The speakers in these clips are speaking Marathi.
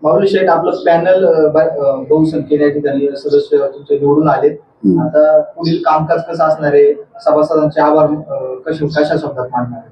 माऊली शेठ, आपलं पॅनल बहुसंख्येने या ठिकाणी सदस्य तुमचे निवडून आलेत. आता पुढील कामकाज कसं असणार आहे, सभासदांचे आभार कशा शब्दात मांडणार आहे?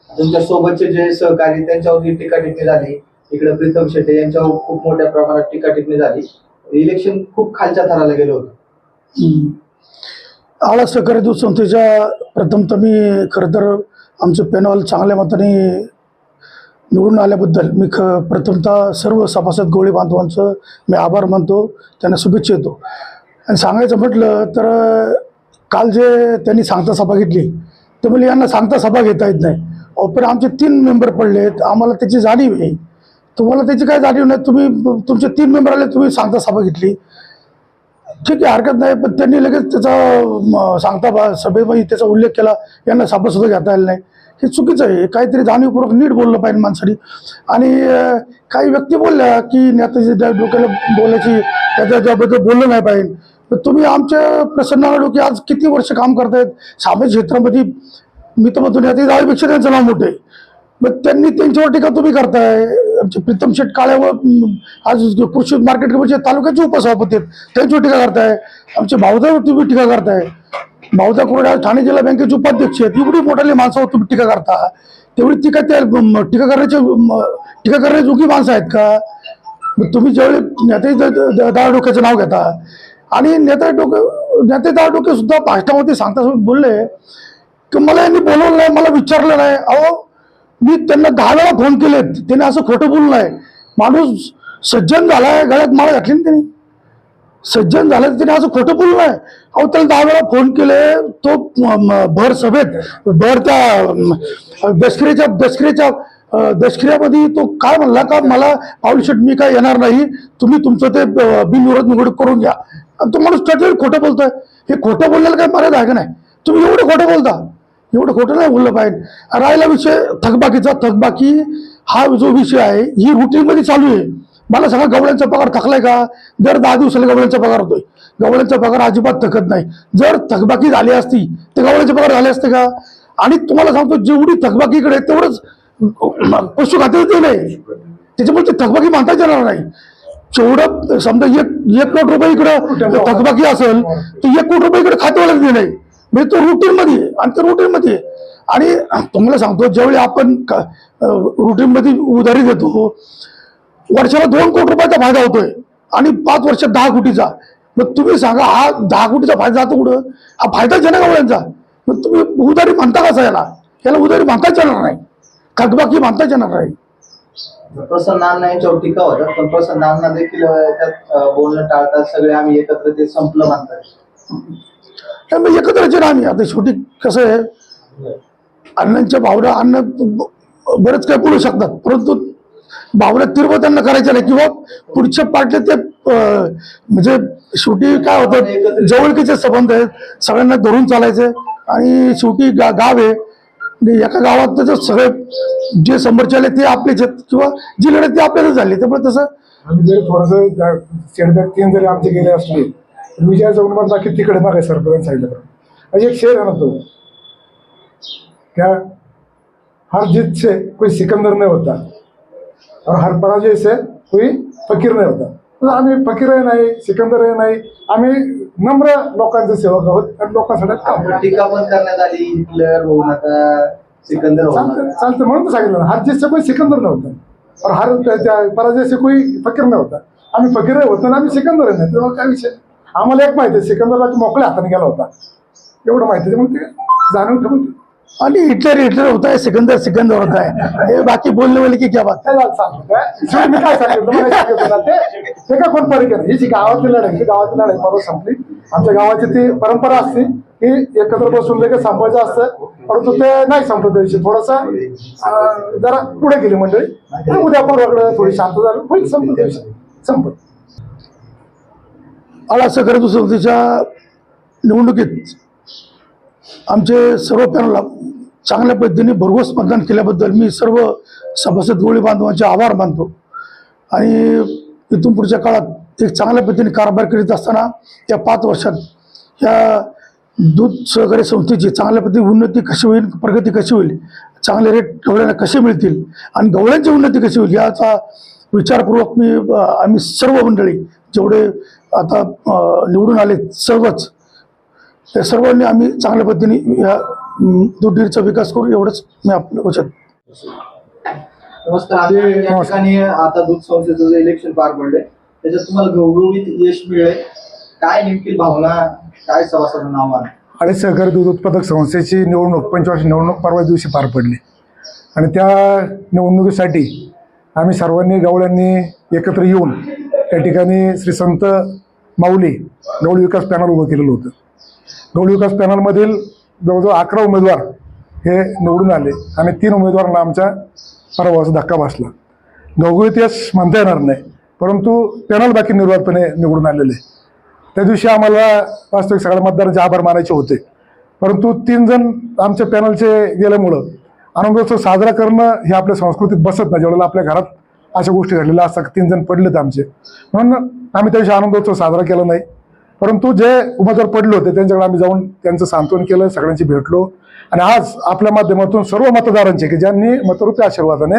तुमच्या सोबतचे जे सहकारी त्यांच्यावरती टीका टिप्पणी झाली, इकडे प्रीतम शेटे यांच्यावर खूप मोठ्या प्रमाणात टीका टिप्पणी झाली. इलेक्शन खूप खालच्या थराला गेलं होतं. आळा सहकारी दूध संस्थेच्या प्रथमतः मी खरं तर आमचं पॅनल चांगल्या मताने निवडून आल्याबद्दल मी प्रथमतः सर्व सभासद गवळी बांधवांचं मी आभार मानतो, त्यांना शुभेच्छा देतो. आणि सांगायचं म्हटलं तर काल जे त्यांनी सांगता सभा घेतली तर म्हणजे यांना सांगता सभा घेता येत नाही. पण आमचे 3 मेंबर पडलेत, आम्हाला त्याची जाणीव आहे. तुम्हाला त्याची काय जाणीव नाही, तुम्ही तुमचे 3 मेंबर आले, तुम्ही सांगता सभा घेतली, ठीक आहे, हरकत नाही. पण त्यांनी लगेच त्याचा सांगता सभेमध्ये त्याचा उल्लेख केला, यांना सभासुद्धा घेता आलं नाही, हे चुकीचं आहे. काहीतरी जाणीवपूर्वक नीट बोललं पाहिजे माणसाने. आणि काही व्यक्ती बोलल्या की नेत्याच्या डोक्याला बोलायची, त्याच्याबद्दल बोललं नाही पाहिजे. पण तुम्ही आमच्या प्रसन्न डोके आज किती वर्ष काम करतायत सामाजिक क्षेत्रामध्ये, मी तर म्हणतो नेते जाळीपेक्षा त्यांचं नाव मोठं आहे. मग त्यांनी त्यांच्यावर टीका तुम्ही करताय. आमचे प्रीतम शेठ काळ्यावर आज कृषी मार्केट कमिटीच्या तालुक्याचे उपसभापती आहेत, त्यांच्यावर टीका करताय. आमचे भाऊदावर तुम्ही टीका करताय. भाऊदा कोरडे ठाणे जिल्हा बँकेचे उपाध्यक्ष आहेत, एवढी मोठाले माणसावर तुम्ही टीका करता. तेवढी टीका करण्याजोगी माणसं आहेत का? तुम्ही ज्यावेळी नेते दाळ डोक्याचं नाव घेता आणि नेते दाळ डोके सुद्धा भाषणामध्ये सांगता बोलले की मला यांनी बोलवलं नाही, मला विचारलं नाही. अहो, मी त्यांना 10 वेळा फोन केलेत, त्याने असं खोटं बोललं नाही. माणूस सज्जन झालाय, गळ्यात माळ घातली ना त्याने, सज्जन झालं त्याने असं खोटं बोललं नाही. अहो, त्याला 10 वेळा फोन केले, तो भर सभेत भर त्या दशक्रियामध्ये तो काय म्हणला का मला पाऊल शेट मी काय येणार नाही, तुम्ही तुमचं ते बिनविरोध निवड करून घ्या. आणि तो माणूस खोटं बोलतोय. हे खोटं बोललेलं काय मर्यादा आहे का नाही? तुम्ही एवढं खोटं बोलता, एवढं खोटं नाही बोललं पाहिजे. राहिला विषय थकबाकीचा, थकबाकी हा जो विषय आहे ही रुटीनमध्ये चालू आहे. मला सांगा, गवळ्यांचा पगार थकलाय का? दर 10 दिवसाला गवळ्यांचा पगार होतोय. गवळ्यांचा पगार अजिबात थकत नाही. जर थकबाकी झाली असती तर गवळ्यांचे पगार झाले असते का? आणि तुम्हाला सांगतो, जेवढी थकबाकीकडे तेवढंच पशु खाते नाही, त्याच्यामुळे ते थकबाकी मानताच येणार नाही. जेवढं समजा 1 कोटी रुपये इकडं थकबाकी असेल तर 1 कोटी रुपये इकडे खातेवाल्याच दे नाही, म्हणजे तो रुटीनमध्ये आणि ते रुटीनमध्ये. आणि तुम्हाला सांगतो, ज्यावेळी आपण रुटीनमध्ये उधारी देतो, वर्षाला 2 कोटी रुपयाचा फायदा होतोय आणि 5 वर्षात 10 कोटीचा. मग तुम्ही सांगा, हा 10 कोटीचा फायदा जातो कुठं? हा फायदाच आहे ना गवळ्यांचा. मग तुम्ही उधारी म्हणता कसा याला उधारी म्हणताच येणार नाही, थकबाकी म्हणताच येणार नाही. प्रसन्न अण्णा यांच्यावर टीका होतात, पण प्रसन्न अण्णा देखील त्यात बोलणं टाळतात. सगळे आम्ही एकत्र ते संपलं म्हणतात. एकत्रच आहे ना आम्ही. आता शेवटी कसं आहे, अण्णांच्या भावना अन्न बरेच काही बोलू शकतात, परंतु भावना तीव्र त्यांना करायच्या नाही. किंवा पुढच्या पार्टीला ते म्हणजे शेवटी काय होतं, जवळकीचे संबंध आहेत, सगळ्यांना धरून चालायचे. आणि शेवटी गाव आहे, एका गावात त्याचं सगळे जे समोरचे आले ते आपलेच आहेत किंवा जे लढत ते आपल्याला झाले. त्यामुळे तसं आम्ही जरी थोडंसं शेडबॅक 3 जरी आमचे गेले असले, विजया जाऊन म्हणला की तिकडे बघाय सरपंच सांगितलं. म्हणजे एक शेर आहे ना, तो क्या हर जीत से कोई सिकंदर नहीं होता और हर पराजय से कोई फकीर नाही होता. आम्ही फकीरही नाही, सिकंदरही नाही, आम्ही नम्र लोकांचे सेवक आहोत आणि लोकांसाठी टीका पण करण्यात आली, हिटलर होऊ नका, सिकंदर होऊ नका. चालतं म्हणून तर सांगितलं ना, हर जीत से कोई सिकंदर नव्हता और हर पराजय से कोई फकीर नाही होता. आम्ही फकीरही होतो आणि आम्ही सिकंदरही नाही. तेव्हा काय विषय, आम्हाला एक माहिती आहे, सिकंदरला मोकळ्या हाताने गेला होता, एवढं माहिती आहे. मग ते जाणून ठेवून. आणि हिटलर होता है, सिकंदर होता है, बाकी बोलने वाले की क्या बात. मी काय सांगितलं ते का कोण परिचय नाही. ही जी गावातली लढाई परत संपली. आमच्या गावाची ती परंपरा असते की एकत्र बसून लगेच संपवायचं असतं, परंतु ते नाही संपलं. त्या दिवशी थोडंसं जरा पुढे गेली मंडळी, उद्या परवाकडे थोडी शांत झाली, होईल संपत. आळा सहकारी दूध संस्थेच्या निवडणुकीत आमचे सर्व पॅनलला चांगल्या पद्धतीने भरघोस मतदान केल्याबद्दल मी सर्व सभासद गवळी बांधवांचे आभार मानतो. आणि इथून पुढच्या काळात एक चांगल्या पद्धतीने कारभार करीत असताना या 5 वर्षात या दूध सहकारी संस्थेची चांगल्या पद्धतीने उन्नती कशी होईल, प्रगती कशी होईल, चांगले रेट गवळ्यांना कसे मिळतील आणि गवळ्यांची उन्नती कशी होईल याचा विचारपूर्वक आम्ही सर्व मंडळी जेवढे आता निवडून आले सर्वच, त्या सर्वांनी आम्ही चांगल्या पद्धतीने या दूध डेअरीचा विकास करू, एवढंच मी आपलं वचन. नमस्कार. आता या ठिकाणी आता दूध संस्थेचं इलेक्शन पार पडले, त्याच्यात तुम्हाला घवघवीत यश मिळेल, काय नेमकी भावना, काय सभासदांना आव्हान? आणि सहकारी दूध उत्पादक संस्थेची निवडणूक 25 निवडणूक परवा दिवशी पार पडली आणि त्या निवडणुकीसाठी आम्ही सर्वांनी गवळ्यांनी एकत्र येऊन त्या ठिकाणी श्री संत माऊली गवळी विकास पॅनल उभं केलेलं होतं. गवळी विकास पॅनलमधील जवळजवळ 11 उमेदवार हे निवडून आले आणि 3 उमेदवारांना आमच्या पराभवाचा धक्का बसला. घवघवीत यश म्हणता येणार नाही, परंतु पॅनल बाकी निर्वाळपणे निवडून आलेले. त्या दिवशी आम्हाला वास्तविक सगळ्या मतदारांचे आभार मानायचे होते, परंतु 3 जण आमच्या पॅनलचे गेल्यामुळं आनंदोत्सव साजरा करणं हे आपल्या संस्कृतीत बसत नाही. ज्यावेळेला आपल्या घरात अशा गोष्टी घडलेल्या असतात, 3 जण पडलेत आमचे, म्हणून आम्ही त्या दिवशी आनंदोत्सव साजरा केला नाही. परंतु जे उमेदवार पडले होते त्यांच्याकडे आम्ही जाऊन त्यांचं सांत्वन केलं, सगळ्यांची भेटलो आणि आज आपल्या माध्यमातून सर्व मतदारांचे की ज्यांनी मतरूपी आशीर्वादाने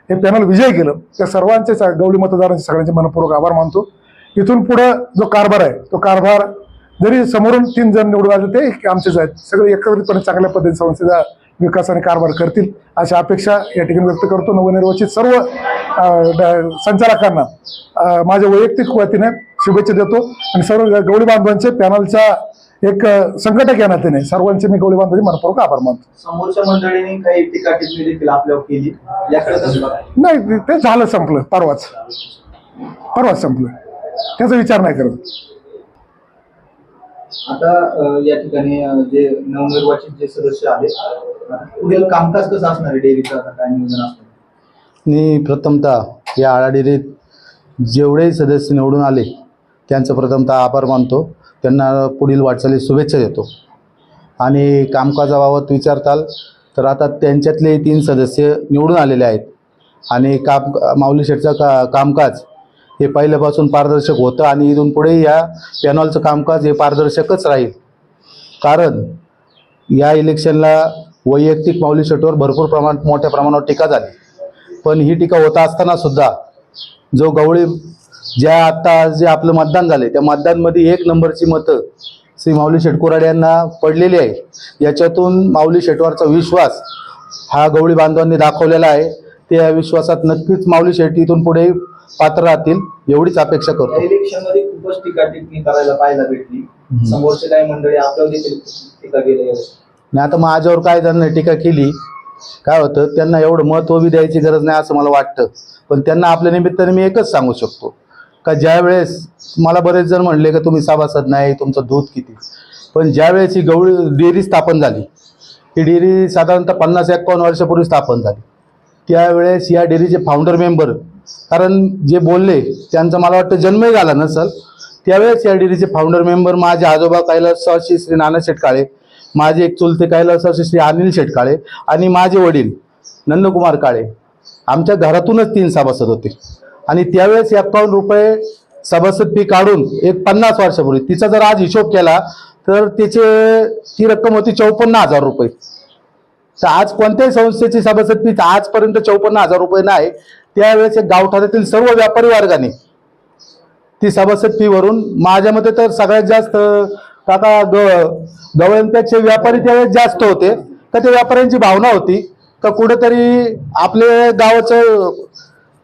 हे पॅनल विजयी केलं त्या सर्वांचे गवळी मतदारांचे सगळ्यांचे मनपूर्वक आभार मानतो. इथून पुढे जो कारभार आहे तो कारभार जरी समोरून 3 जण निवडून आले ते आमचेच आहेत, सगळे एकत्रितपणे चांगल्या पद्धतीने संस्थेचा विकास आणि कारभार करतील अशी अपेक्षा या ठिकाणी व्यक्त करतो. नवनिर्वाचित सर्व संचालकांना माझ्या वैयक्तिक वतीने शुभेच्छा देतो आणि सर्व गवळी बांधवांचे पॅनलच्या एक संघटक या नात्याने सर्वांचे मी गवळी बांधवांचे मनपूर्वक आभार मानतो. समोरच्या मंडळींनी काही टीका टिप्पणी देखील आपल्यावर केली, याकडे कसं बघायचं? नाही, ते झालं, संपलं, परवाच संपलं, त्याचा विचार नाही करत. आता या ठिकाणी जे नवनिर्वाचित जे सदस्य आहेत, पुढील कामकाज कसं असणार आहे डेअरीचं, आता काय नियोजन असणार? मी प्रथमतः या आळा डेअरीत जेवढेही सदस्य निवडून आले त्यांचं प्रथमतः आभार मानतो, त्यांना पुढील वाटचालीस शुभेच्छा देतो. आणि कामकाजाबाबत विचारताल तर आता त्यांच्यातले 3 सदस्य निवडून आलेले आहेत आणि माऊली शेठचं कामकाज हे पहिल्यापासून पारदर्शक होतं आणि इथून पुढे या पॅनलचं कामकाज हे पारदर्शकच राहील. कारण या इलेक्शनला वैयक्तिक माऊली शेठवर भरपूर मोठ्या प्रमाणावर टीका झाली, पण ही टीका होत असताना सुद्धा जो गवळी आता जे आपलं मतदान झाले त्या मतदानमध्ये 1 नंबरची मतं श्री माऊली शेठ कोराडे यांना पडलेली आहे. याच्यातून माऊली शेठवरचा विश्वास हा गवळी बांधवांनी दाखवलेला आहे. त्या विश्वासात नक्कीच माऊली शेठ इथून पुढे पात्र राहतील एवढीच अपेक्षा करतो. इलेक्शन मध्ये खूपच टीका टिप्पणी करायला पाहायला भेटली, समोरचे काही मंडळी आपल्यावर देखील टीका केली. नाही, आता माझ्यावर काय त्यांना टीका केली, काय होतं त्यांना एवढं महत्त्व बी द्यायची गरज नाही असं मला वाटतं. पण त्यांना आपल्या निमित्ताने मी एकच सांगू शकतो का ज्यावेळेस मला बरेच जण म्हणले का तुम्ही सभासद नाही, तुमचं दूध किती, पण ज्यावेळेस ही गवळी डेअरी स्थापन झाली, ही डेअरी साधारणतः 50-51 वर्षापूर्वी स्थापन झाली, त्यावेळेस या डेअरीचे फाउंडर मेंबर, कारण जे बोलले त्यांचा मला वाटतं जन्मही झाला नसेल, त्यावेळेस या डेअरीचे फाउंडर मेंबर माझे आजोबा कैलासवासी श्री नाना शेठ काळे, माझे एक चुलते कैलासवासी श्री अनिल शेठ काळे आणि माझे वडील नंदकुमार काळे, आमच्या घरातूनच 3 सभासद होते. आणि त्यावेळेस 51 रुपये सभासद फी काढून एक 50 वर्षापूर्वी तिचा जर आज हिशोब केला तर ती रक्कम होती 54,000 रुपये. तर आज कोणत्याही संस्थेची सभासद फी आजपर्यंत 54,000 रुपये नाही. त्यावेळेस एक गावठाणातील सर्व व्यापारी वर्गाने ती सभासद फी भरून, माझ्या मते तर सगळ्यात जास्त काका गवळ्यांपेक्षा व्यापारी त्यावेळेस जास्त होते. का त्या व्यापाऱ्यांची भावना होती का कुठेतरी आपले गावाचं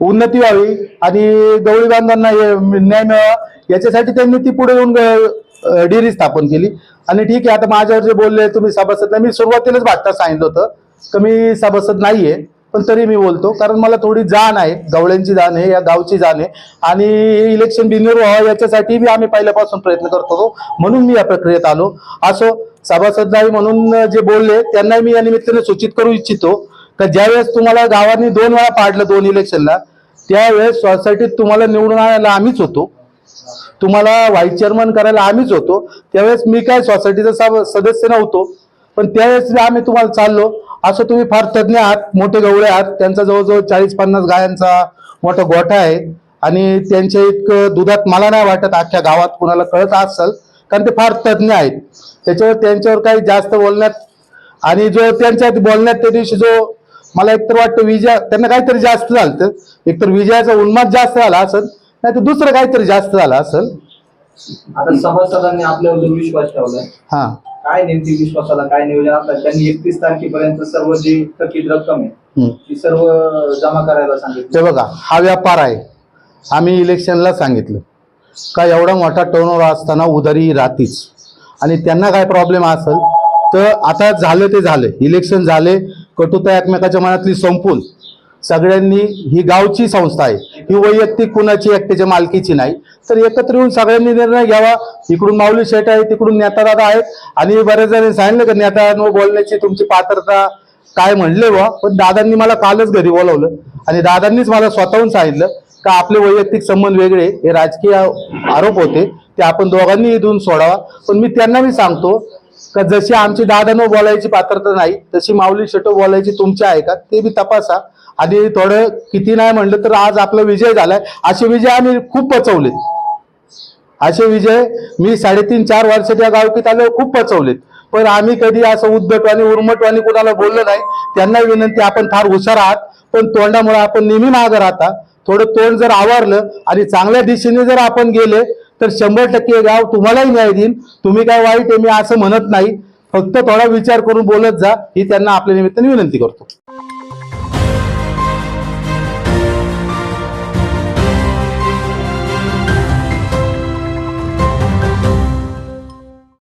उन्नती व्हावी आणि गवळी बांधवांना न्याय मिळावा, याच्यासाठी त्यांनी ती पुढे येऊन डेअरी स्थापन केली. आणि ठीक आहे, आता माझ्यावर जे बोलले तुम्ही सभासद नाही, मी सुरुवातीलाच भागता सांगितलं होतं का मी सभासद नाहीये, पण तरी मी बोलतो कारण मला थोडी जाण आहे, गवळ्यांची जाण आहे, या गावची जाण आहे आणि इलेक्शन बिनविरोध व्हावं याच्यासाठी मी आम्ही पहिल्यापासून प्रयत्न करत होतो, म्हणून मी या प्रक्रियेत आलो. असो, सभासद नाही म्हणून जे बोलले त्यांनाही मी या निमित्ताने सूचित करू इच्छितो का ज्यावेळेस तुम्हाला गावांनी 2 वेळा पाडलं 2 इलेक्शनला, त्यावेळेस सोसायटीत तुम्हाला निवडून आणायला आम्हीच होतो, तुम्हाला व्हाईस चेअरमन करायला आम्हीच होतो. त्यावेळेस मी काय सोसायटीचा सदस्य नव्हतो, पण त्यावेळेस आम्ही तुम्हाला चाललो. असं तुम्ही फार तज्ज्ञ आहात, मोठे गवळे आहात, त्यांचा जवळजवळ 40-50 गायांचा मोठा गोठा आहे आणि त्यांच्या इतकं दुधात मला नाही वाटत अख्ख्या गावात कुणाला कळत असेल, कारण ते फार तज्ज्ञ आहेत. त्याच्यावर त्यांच्यावर काही जास्त बोलण्यात आणि जो त्यांच्या बोलण्यात त्या दिवशी जो मला एकतर वाटतं विजय त्यांना काहीतरी जास्त झालं, एकतर विजयाचा उन्माद जास्त झाला असेल, नाही तर दुसरं काहीतरी जास्त झालं असेल. आता सभासदांनी आपल्यावर जो विश्वास ठेवलाय, हा, काय नेमकी विश्वासाला काय नियोजन असतात? त्यांनी 31 तारखेपर्यंत सर्व जी थकीत रक्कम आहे ती सर्व जमा करायला सांगितलं. ते बघा, हा व्यापार आहे. आम्ही इलेक्शनला सांगितलं का एवढा मोठा टर्नओव्हर असताना उधारी राहतीच, आणि त्यांना काय प्रॉब्लेम असेल तर आता झालं ते झालं, इलेक्शन झाले, कटुता एकमेकाच्या मनातली संपून सगळ्यांनी, ही गावची संस्था आहे, ही वैयक्तिक कुणाची एकट्याच्या मालकीची नाही, तर एकत्र येऊन सगळ्यांनी निर्णय घ्यावा. इकडून माऊली शेठ आहे, तिकडून नेतादादा आहेत, आणि बऱ्याच जणांनी सांगितलं का नेत्यांवर बोलण्याची तुमची पात्रता काय म्हणले बा, पण दादांनी मला कालच घरी बोलवलं आणि दादांनीच मला स्वतःहून सांगितलं का आपले वैयक्तिक संबंध वेगळे, हे राजकीय आरोप होते, ते आपण दोघांनी इथून सोडावा. पण मी त्यांना मी सांगतो का जशी आमची दादांवर बोलायची पात्रता नाही, तशी माऊली शेठ बोलायची तुमची आहे का, ते बी तपासा. आणि थोडं किती नाही म्हणलं तर आज आपला विजय झालाय. असे विजय आम्ही खूप पचवलेत, असे विजय मी 3.5-4 वर्ष त्या गावकीत आलो खूप पचवलेत, पण आम्ही कधी असं उद्धटवाणी उर्मटवाणी कुणाला बोललो नाही. त्यांना विनंती, आपण फार हुशार आहात, पण तोंडामुळे आपण नेहमी मागं राहता. थोडं तोंड जर आवरलं आणि चांगल्या दिशेने जर आपण गेले तर 100% गाव तुम्हालाही न्याय देईन. तुम्ही काय वाईट आहे मी असं म्हणत नाही, फक्त थोडा विचार करून बोलत जा, ही त्यांना आपल्या निमित्ताने विनंती करतो.